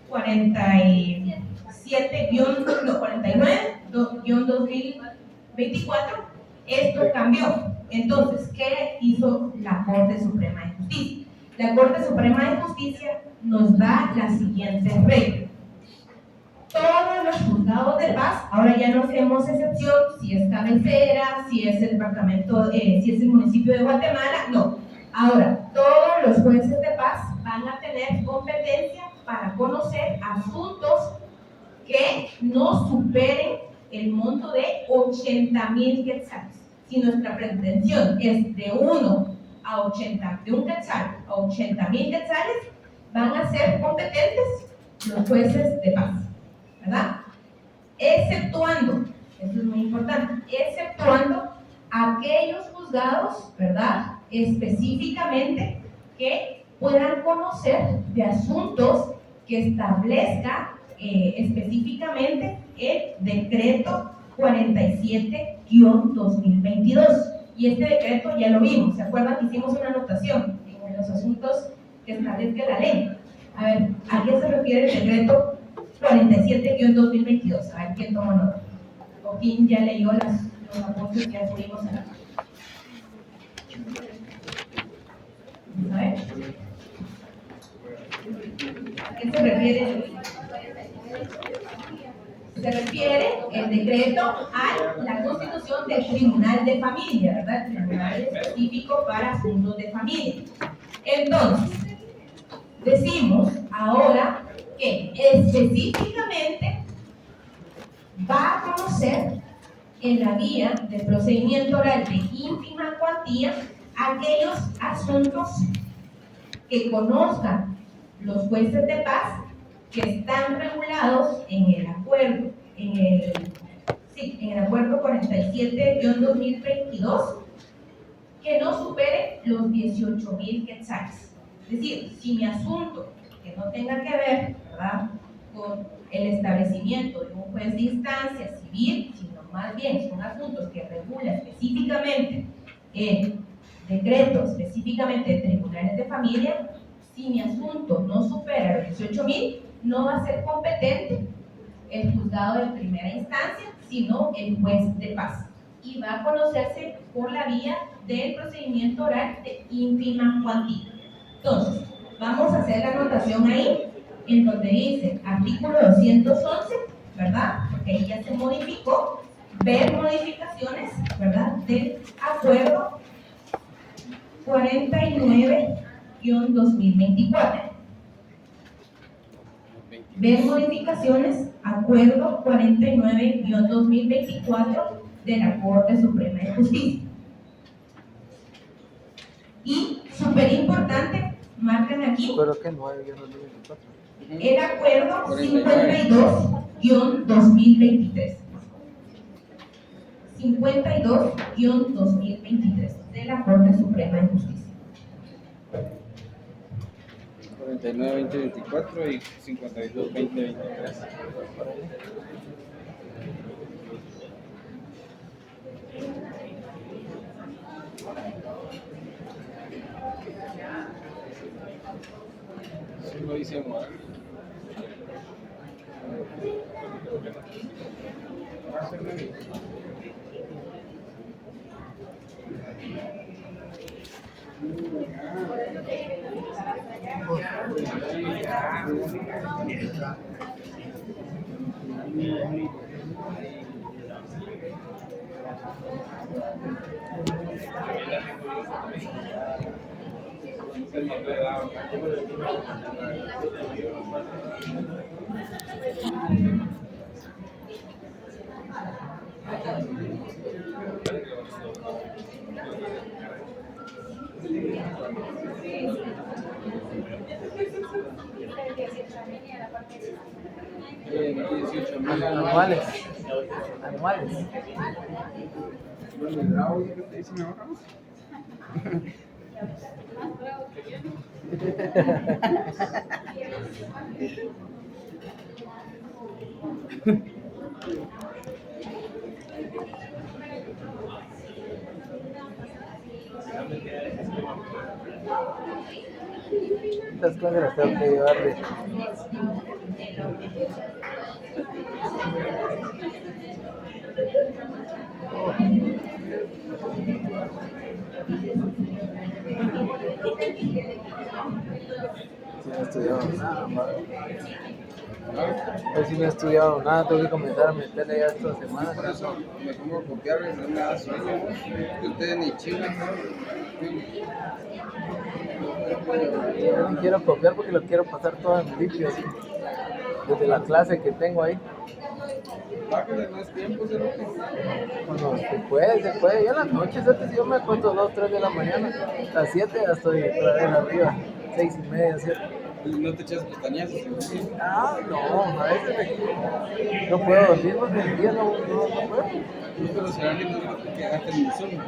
Speaker 1: 49-2024, esto cambió. Entonces, ¿qué hizo la Corte Suprema de Justicia? La Corte Suprema de Justicia nos da la siguiente regla. Todos los juzgados de paz, ahora ya no hacemos excepción si es cabecera, si es el departamento, si es el municipio de Guatemala, no. Ahora, todos los jueces de paz van a tener competencia para conocer asuntos que no superen el monto de 80,000 quetzales. Si nuestra pretensión es de 1 a 80, de un quetzal a 80,000 quetzales, van a ser competentes los jueces de paz, ¿verdad? Exceptuando, eso es muy importante, exceptuando aquellos juzgados, ¿verdad? Específicamente que puedan conocer de asuntos que establezca específicamente el decreto 47-2022. Y este decreto ya lo vimos, ¿se acuerdan que hicimos una anotación en los asuntos que establezca la ley? A ver, ¿a qué se refiere el decreto 47-2022? A ver, ¿quién toma nota? ¿O quién ya leyó los apuntes que ya subimos a la... A ver. ¿A qué se refiere? Se refiere el decreto a la constitución del Tribunal de Familia, ¿verdad? Tribunal específico para asuntos de familia. Entonces, decimos ahora que específicamente va a conocer en la vía de procedimiento oral de ínfima cuantía aquellos asuntos que conozcan los jueces de paz que están regulados en el acuerdo, en el acuerdo 47-2022, que no supere los 18,000 quetzales. Es decir, si mi asunto que no tenga que ver, ¿verdad?, con el establecimiento de un juez de instancia civil, sino más bien son asuntos que regula específicamente el decreto, específicamente de tribunales de familia, si mi asunto no supera los 18,000, no va a ser competente el juzgado de primera instancia, sino el juez de paz. Y va a conocerse por la vía del procedimiento oral de ínfima cuantía. Entonces, vamos a hacer la anotación ahí, en donde dice artículo 211, ¿verdad? Porque ahí ya se modificó, ver modificaciones, ¿verdad?, del acuerdo 49-2024. Ver modificaciones, acuerdo 49-2024 de la Corte Suprema de Justicia. Y súper importante, marcan aquí.
Speaker 3: Pero que 9-2024.
Speaker 1: El acuerdo 52-2023. 52-2023 de la Corte Suprema de Justicia.
Speaker 6: 49-2024 y 52-2023. Sí lo hicimos.
Speaker 3: Anuales. Anuales. Estas cosas las tengo que llevar de... Si no he estudiado nada, pues si no he estudiado nada, tengo que comenzar a meterle ya esta semana.
Speaker 6: Por eso me pongo a copiar y no me da sueño. Que ustedes ni chingan.
Speaker 3: Yo ni quiero copiar porque lo quiero pasar todo en limpio, así, desde la clase que tengo ahí.
Speaker 6: Bájale más tiempo, cerote.
Speaker 3: Cuando se puede. Yo en las noches, antes yo me acuesto 2, 3 de la mañana, a las 7 ya estoy otra vez arriba, 6:30, 7.
Speaker 6: No te echas pestañazos.
Speaker 3: Ah, no, a veces no puedo dormir porque el día no puedo.
Speaker 6: Pero será que no te quedaste en el sueño.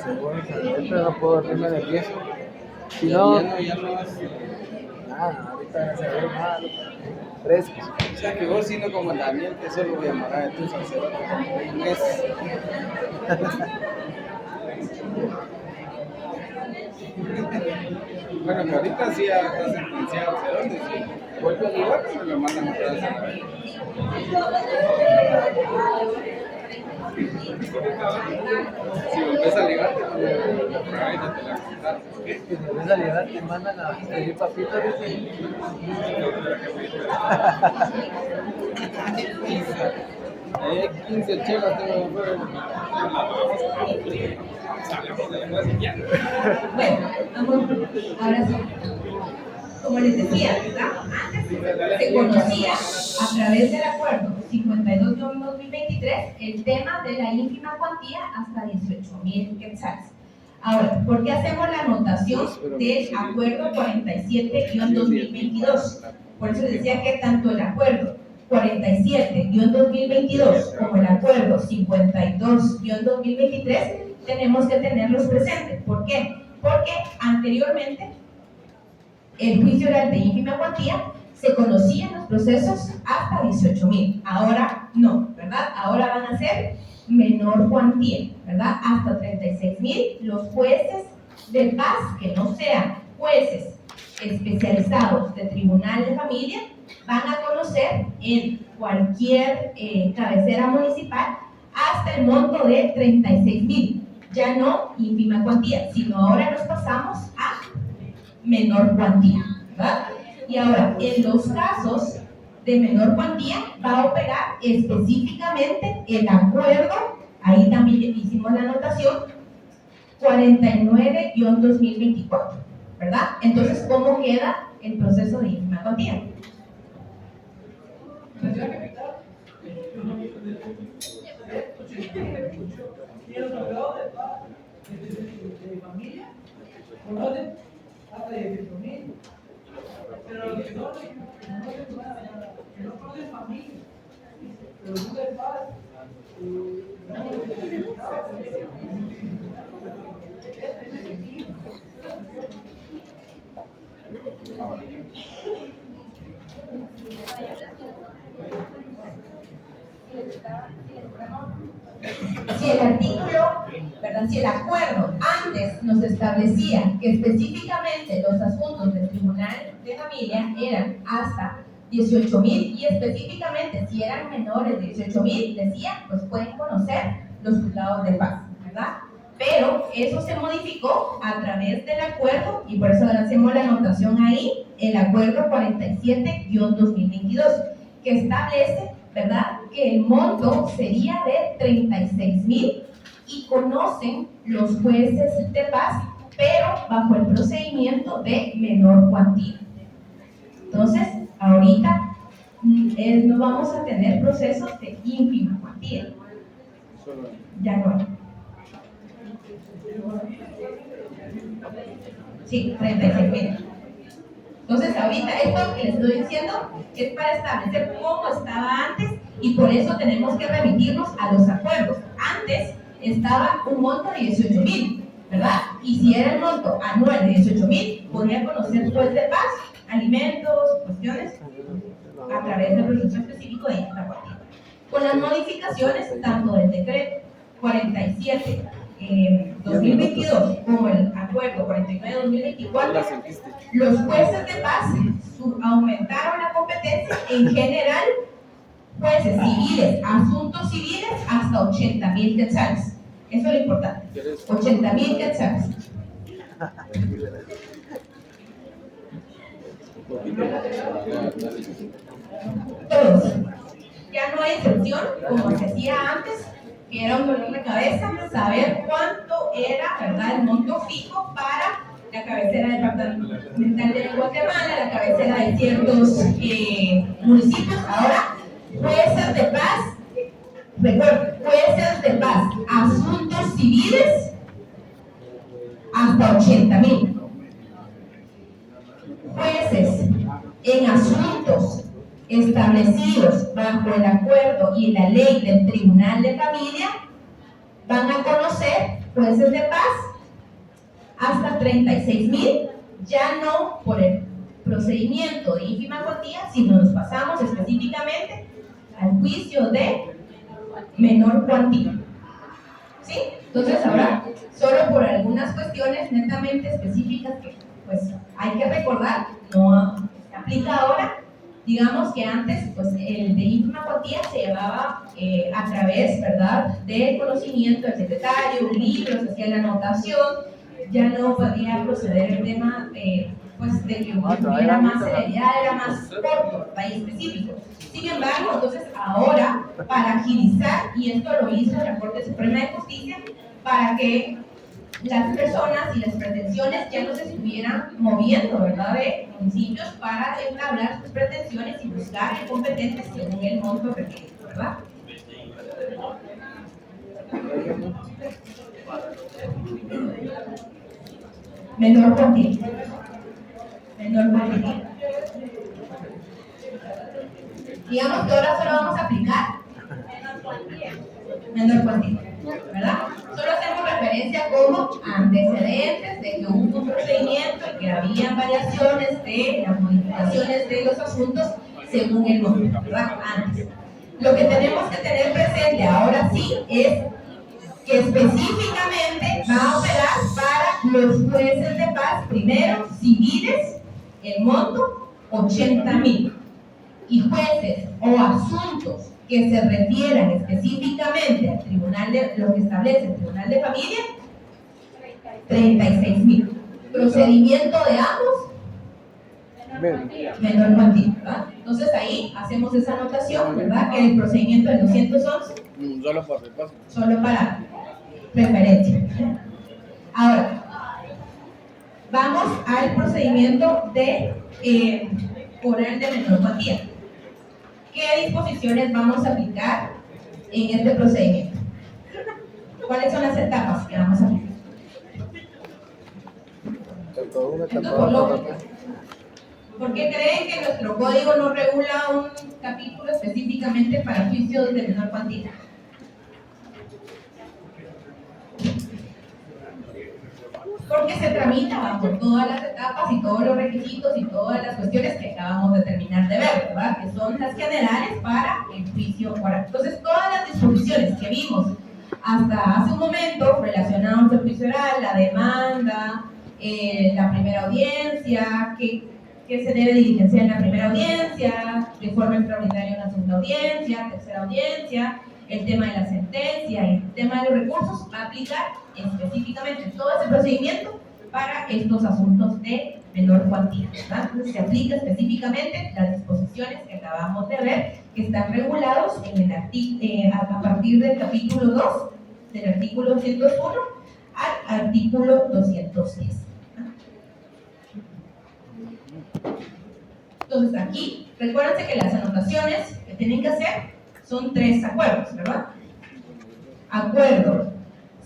Speaker 3: Según siempre no puedo dormirme nervioso. Si no,
Speaker 6: Ya no vas.
Speaker 3: nada, ahorita se ve mal, fresco.
Speaker 6: O sea que vos, siendo como Daniel, te solo voy a amarrar de tus sacerdotes. Bueno, que ahorita sí ya está sentenciado, ¿de dónde? Sí. Vuelve al lugar, me lo mandan otra vez a la vez. Si volvés a ligar, te mandan a ella, te la contaron.
Speaker 3: Si me ves a llegar, te mandan a pedir papitas, dice.
Speaker 6: 15 chelas tengo que
Speaker 1: Bueno, vamos, ahora sí. Como les decía, ¿verdad? Antes se conocía a través del acuerdo 52/2023 el tema de la ínfima cuantía hasta 18,000 quetzales. Ahora, ¿por qué hacemos la anotación del acuerdo 47/2022? Por eso les decía que tanto el acuerdo 47/2022 como el acuerdo 52/2023 tenemos que tenerlos presentes. ¿Por qué? Porque anteriormente el juicio oral de ínfima cuantía se conocía en los procesos hasta 18,000. Ahora no, ¿verdad? Ahora van a ser menor cuantía, ¿verdad? Hasta 36,000. Los jueces de paz, que no sean jueces especializados de tribunal de familia, van a conocer en cualquier cabecera municipal hasta el monto de 36,000. Ya no ínfima cuantía, sino ahora nos pasamos a menor cuantía, ¿verdad? Y ahora, en los casos de menor cuantía, va a operar específicamente el acuerdo, ahí también hicimos la anotación, 49/2024, ¿verdad? Entonces, ¿cómo queda el proceso de ínfima cuantía?
Speaker 2: Y los abogados de paz, de familia, conocen hasta 18,000. Pero los que no conocen familia, pero los de paz,
Speaker 1: Si el artículo, perdón, si el acuerdo antes nos establecía que específicamente los asuntos del Tribunal de Familia eran hasta 18,000 y específicamente si eran menores de 18,000, decía, pues pueden conocer los juzgados de paz, ¿verdad? Pero eso se modificó a través del acuerdo, y por eso ahora hacemos la anotación ahí, el acuerdo 47-2022, que establece, ¿verdad?, que el monto sería de 36,000 y conocen los jueces de paz, pero bajo el procedimiento de menor cuantía. Entonces, ahorita no vamos a tener procesos de ínfima cuantía. Ya no hay. Sí, 36,000. Entonces, ahorita esto que les estoy diciendo es para establecer cómo estaba antes, y por eso tenemos que remitirnos a los acuerdos. Antes estaba un monto de 18,000, ¿verdad? Y si era el monto anual de 18,000, podía conocer juez de paz, alimentos, cuestiones, a través del proceso específico de esta cuantía. Con las modificaciones tanto del decreto 47-2022 como el acuerdo 49-2024, los jueces de paz aumentaron la competencia en general, jueces civiles, asuntos civiles, hasta 80,000 quetzales. Eso es lo importante, 80,000 quetzales. Todos. Ya no hay excepción, como se hacía antes, que era un dolor de cabeza, saber cuánto era, ¿verdad?, el monto fijo para la cabecera departamental de Guatemala, la cabecera de ciertos municipios. Ahora, jueces de paz, recuerden, jueces de paz, asuntos civiles, hasta 80,000. Jueces en asuntos establecidos bajo el acuerdo y la ley del Tribunal de Familia van a conocer jueces de paz hasta 36,000, ya no por el procedimiento de ínfima cuantía, sino nos pasamos específicamente al juicio de menor cuantía. ¿Sí? Entonces ahora, solo por algunas cuestiones netamente específicas que pues hay que recordar, no se aplica ahora. Digamos que antes, pues el de ínfima cuantía se llevaba a través, ¿verdad?, del conocimiento del secretario, un libro, se hacía la anotación, ya no podía proceder el tema, pues de que hubiera más celeridad, era más corto, país específico. Sin embargo, entonces ahora, para agilizar, y esto lo hizo la Corte Suprema de Justicia, para que las personas y las pretensiones ya no se estuvieran moviendo, ¿verdad?, de municipios para entablar sus pretensiones y buscar el competente según el monto requerido, ¿verdad? Menor cuantía. Menor cuantía. Digamos que ahora solo vamos a aplicar menor cuantía, ¿verdad? Solo hacemos referencia como antecedentes de que hubo un procedimiento y que había variaciones de las modificaciones de los asuntos según el monto, ¿verdad? Antes. Lo que tenemos que tener presente ahora sí es que específicamente va a operar para los jueces de paz, primero, civiles, el monto, 80,000. Y jueces o asuntos que se refieran específicamente al tribunal de lo que establece el Tribunal de Familia, 36,000. Procedimiento de ambos, menor cuantía, ¿verdad? Entonces ahí hacemos esa anotación, ¿verdad?, que el procedimiento del 211
Speaker 6: solo por repaso,
Speaker 1: solo para referencia. Ahora vamos al procedimiento de oral de menor cuantía. ¿Qué disposiciones vamos a aplicar en este procedimiento? ¿Cuáles son las etapas que vamos a aplicar? ¿Por qué creen que nuestro código no regula un capítulo específicamente para juicios de menor cuantía? Porque se tramita bajo todas las etapas y todos los requisitos y todas las cuestiones que acabamos de terminar de ver, ¿verdad?, que son las generales para el juicio oral. Entonces, todas las disposiciones que vimos hasta hace un momento relacionadas al juicio oral, la demanda, la primera audiencia, que se debe diligenciar en la primera audiencia, de forma extraordinaria en la segunda audiencia, tercera audiencia, el tema de la sentencia y el tema de los recursos, va a aplicar específicamente todo ese procedimiento para estos asuntos de menor cuantía, ¿verdad? Entonces se aplica específicamente las disposiciones que acabamos de ver, que están regulados en el a partir del capítulo 2, del artículo 201 al artículo 210. Entonces aquí, recuérdense que las anotaciones que tienen que hacer son 3 acuerdos, ¿verdad? Acuerdo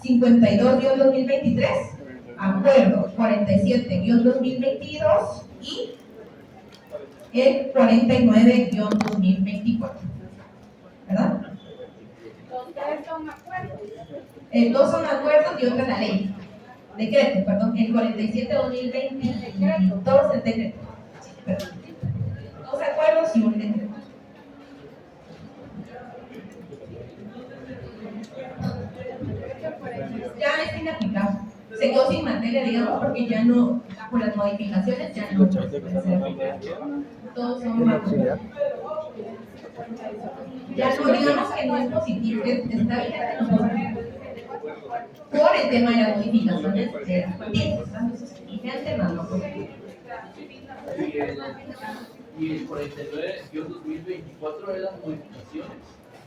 Speaker 1: 52-2023, acuerdo 47-2022 y el 49-2024, ¿verdad?
Speaker 4: Los 3 son acuerdos.
Speaker 1: 2 son acuerdos y otra la ley. Decreto, perdón, el 47-2022, el decreto. Sí, perdón. 2 acuerdos y un decreto. Ya es inaplicable. Se quedó sin materia, digamos, porque ya no, por las modificaciones, ya no puede ser aplicable. Todos son acuerdos. Ya no, digamos que no es positivo, está vigente por el tema de las modificaciones de las cuantías. Entonces, vigente más no positivo.
Speaker 7: Y el 49-2024 es las modificaciones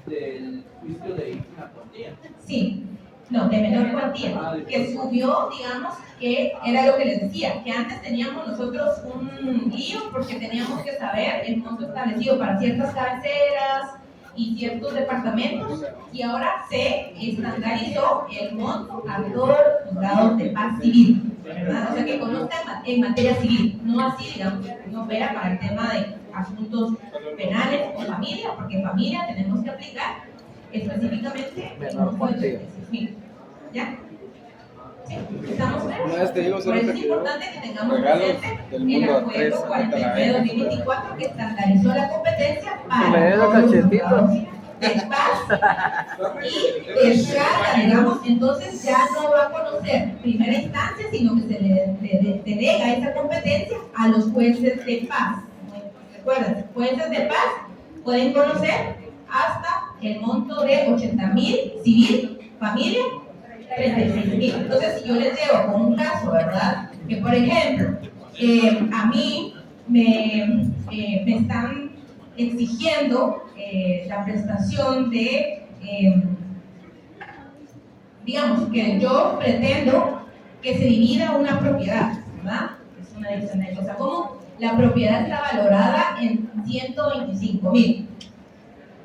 Speaker 7: del juicio de ínfima cuantía.
Speaker 1: Sí, no, de menor cuantía, que subió, digamos, que era lo que les decía, que antes teníamos nosotros un lío porque teníamos que saber el monto establecido para ciertas cabeceras y ciertos departamentos, y ahora se estandarizó el monto a todos los juzgados de paz civil, ¿verdad? O sea, que conozcan en materia civil, no así, digamos, no opera para el tema de asuntos penales o familia, porque en familia tenemos que aplicar específicamente el monto de 36,000. ¿Ya? ¿Sí? ¿Estamos claros?
Speaker 6: Una vez te digo,
Speaker 1: Por eso es importante que tengamos
Speaker 6: regalos
Speaker 1: presente
Speaker 6: del
Speaker 1: el
Speaker 6: mundo a
Speaker 1: acuerdo
Speaker 6: 3, ahorita la venta.
Speaker 1: 49-2024 que estandarizó la competencia
Speaker 3: Me
Speaker 1: para
Speaker 3: dio
Speaker 1: todos los
Speaker 3: cachetito.
Speaker 1: juzgados de paz y el SHATA, digamos, entonces ya no va a conocer primera instancia, sino que se le delega esa competencia a los jueces de paz. Recuerden, jueces de paz pueden conocer hasta el monto de 80,000 civil, familia, 36,000. Entonces, si yo les llevo con un caso, ¿verdad? Que por ejemplo, a mí me están exigiendo la prestación de, digamos, que yo pretendo que se divida una propiedad, ¿verdad? Es una división de cosa común. La propiedad está valorada en 125,000.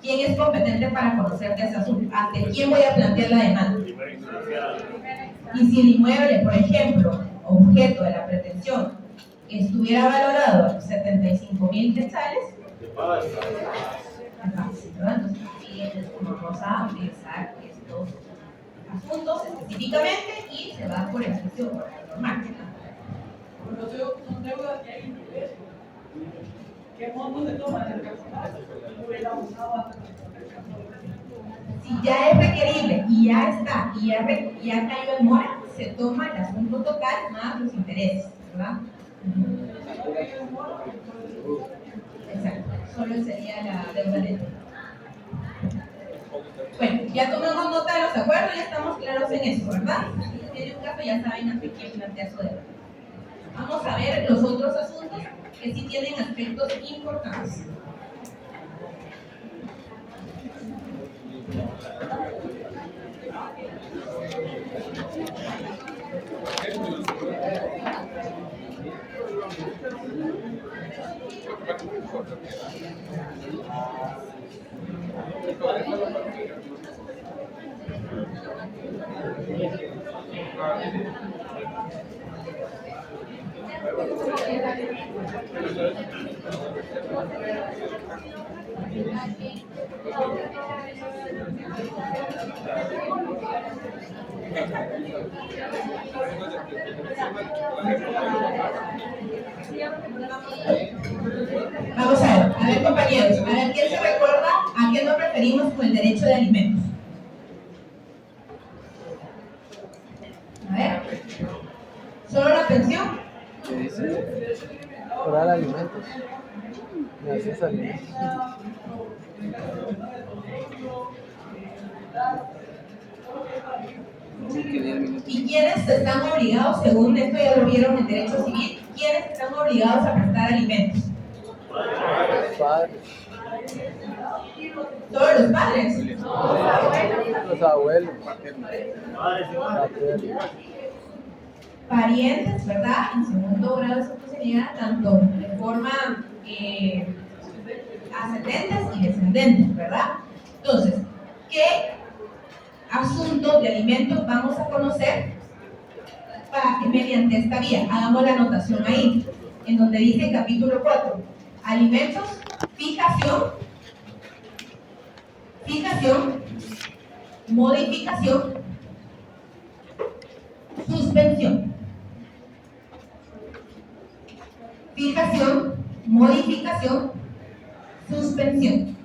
Speaker 1: ¿Quién es competente para conocer de ese asunto? ¿Ante quién voy a plantear la demanda? Y si el inmueble, por ejemplo, objeto de la pretensión, estuviera valorado en 75,000 quetzales, ¿verdad? Entonces, aquí es como vamos a utilizar estos asuntos específicamente y se va por el juicio normal.
Speaker 2: Son deudas que hay en inglés. ¿Qué monto se toma en el caso? Hubiera usado hasta
Speaker 1: Si ya es requerible y ya está, y ya cayó en mora, se toma el asunto total más los intereses, ¿verdad? Exacto, solo sería la deuda neta. Bueno, ya tomamos nota de los acuerdos, ya estamos claros en eso, ¿verdad? Si tiene un caso, ya saben ante quién plantea su deuda. Vamos a ver los otros asuntos que sí tienen aspectos importantes. Vamos a ver compañeros, a ver quién se recuerda a qué nos referimos con el derecho de alimentos. A ver, ¿solo la pensión?
Speaker 3: ¿Qué dice? Por dar alimentos. Me haces alimentos.
Speaker 1: ¿Y ¿quiénes están obligados, según esto ya lo vieron en Derecho Civil, quiénes están obligados a prestar alimentos?
Speaker 3: Padres,
Speaker 1: Todos los padres.
Speaker 3: los abuelos, paternos.
Speaker 1: Parientes, ¿verdad? En segundo grado de responsabilidad, tanto de forma ascendentes y descendentes, ¿verdad? Entonces, ¿qué asuntos de alimentos vamos a conocer mediante esta vía? Hagamos la anotación ahí, en donde dice capítulo 4, alimentos, fijación, modificación, suspensión. Fijación, modificación, suspensión.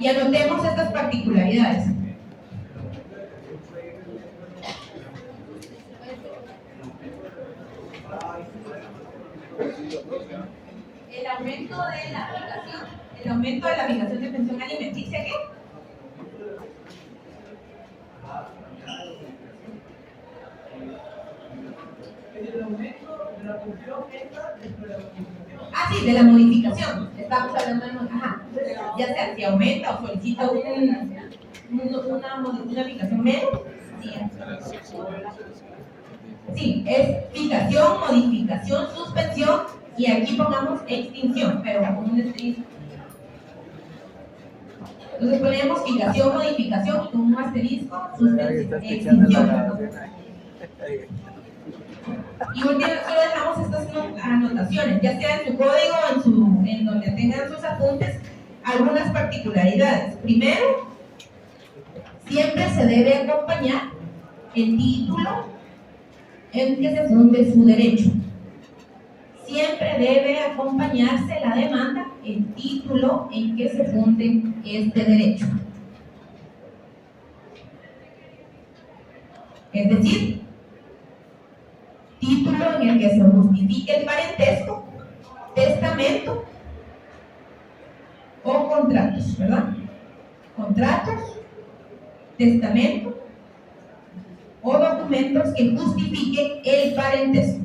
Speaker 1: Y anotemos estas particularidades. El aumento de la fijación de pensión alimenticia, ¿qué?
Speaker 2: El aumento de la función extra dentro de la modificación.
Speaker 1: Ah, sí, de la modificación. Estamos hablando de ya sea si aumenta o solicita una fijación menos. Sí, es fijación, modificación, suspensión y aquí pongamos extinción, pero con un asterisco. Entonces ponemos fijación, modificación y con un asterisco, suspensión, extinción. Y solo dejamos estas anotaciones, ya sea en su código, en donde tengan sus apuntes, algunas particularidades. Primero, siempre se debe acompañar el título en que se funde su derecho. Siempre debe acompañarse la demanda, el título en que se funde este derecho. Es decir, título en el que se justifique el parentesco, testamento o contratos, ¿verdad? Contratos, testamento o documentos que justifiquen el parentesco.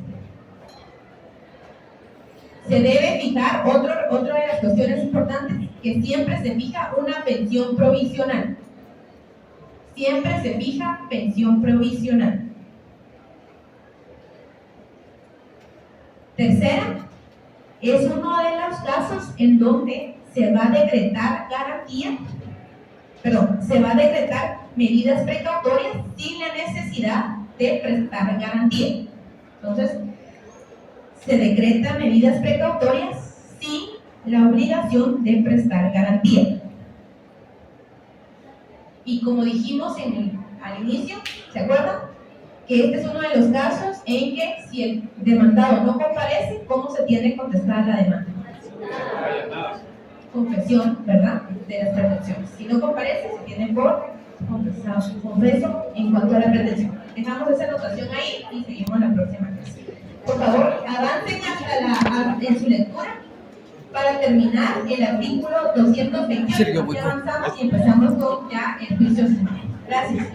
Speaker 1: Se debe fijar, otra de las cuestiones importantes, que siempre se fija una pensión provisional. Siempre se fija pensión provisional. Tercera, es uno de los casos en donde se va a decretar medidas precautorias sin la necesidad de prestar garantía. Entonces, se decretan medidas precautorias sin la obligación de prestar garantía. Y como dijimos al inicio, ¿se acuerdan? Que este es uno de los casos en que si el demandado no comparece, ¿cómo se tiene que contestar la demanda? Confesión, ¿verdad? De las pretensiones. Si no comparece, se tiene por confeso en cuanto a la pretensión. Dejamos esa anotación ahí y seguimos la próxima clase. Por favor, avancen en su lectura para terminar el artículo 228. Ya avanzamos y empezamos con ya el juicio. Gracias.